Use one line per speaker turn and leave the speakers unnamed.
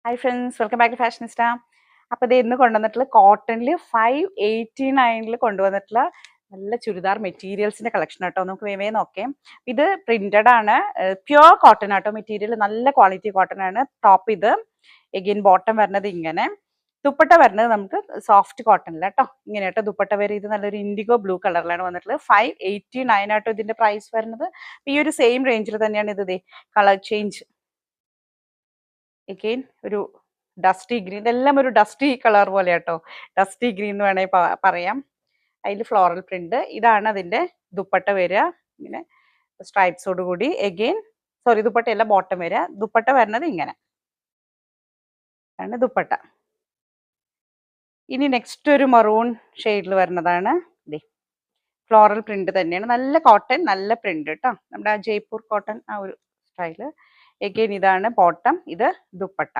Hi friends, welcome back to Fashionista. അപ്പോൾ ഇത് ഇന്ന് കൊണ്ടുവന്നിട്ടുള്ള കോട്ടണിൽ 589 കൊണ്ടുവന്നിട്ടുള്ള നല്ല ചുരിദാർ മെറ്റീരിയൽസിന്റെ കളക്ഷൻ ആട്ടോ. നമുക്ക് വേവേ നോക്കാം. ഇത് പ്രിന്റഡ് ആണ്, പ്യുവർ കോട്ടൺ ആട്ടോ. മെറ്റീരിയൽ നല്ല ക്വാളിറ്റി കോട്ടൺ ആണ്. ടോപ്പ് ഇത് എഗെയിൻ ബോട്ടം വരുന്നത് ഇങ്ങനെ. ദുപ്പട്ട വരുന്നത് നമുക്ക് സോഫ്റ്റ് കോട്ടണില്ല കേട്ടോ. ഇങ്ങനെ കേട്ടോ ദുപ്പട്ട വരെ. ഇത് നല്ലൊരു ഇൻഡിഗോ ബ്ലൂ കളറിലാണ് വന്നിട്ടുള്ളത്. 589 ആട്ടോ ഇതിന്റെ പ്രൈസ് വരുന്നത്. ഈ ഒരു സെയിം റേഞ്ചിൽ തന്നെയാണ് ഇത്. കളർ ചേഞ്ച് എഗെയിൻ ഒരു ഡസ്റ്റി ഗ്രീൻ, ഇതെല്ലാം ഒരു ഡസ്റ്റി കളർ പോലെ കേട്ടോ. ഡസ്റ്റി ഗ്രീൻ എന്ന് വേണമെങ്കിൽ പറയാം. അതിൽ ഫ്ലോറൽ പ്രിന്റ്. ഇതാണ് അതിന്റെ ദുപ്പട്ട വരിക, ഇങ്ങനെ സ്ട്രൈപ്സോട് കൂടി. എഗെയിൻ ദുപ്പട്ടയല്ല, ബോട്ടം വരിക. ദുപ്പട്ട വരുന്നത് ഇങ്ങനെ ആണ് ദുപ്പട്ട. ഇനി നെക്സ്റ്റ് ഒരു മറൂൺ ഷെയ്ഡിൽ വരുന്നതാണ്. ഫ്ലോറൽ പ്രിന്റ് തന്നെയാണ്, നല്ല കോട്ടൺ, നല്ല പ്രിന്റ് കേട്ടോ. നമ്മുടെ ആ ജയ്പൂർ കോട്ടൺ ആ ഒരു സ്റ്റൈല്. എഗെയിൻ ഇതാണ് ബോട്ടം, ഇത് ദുപ്പട്ട.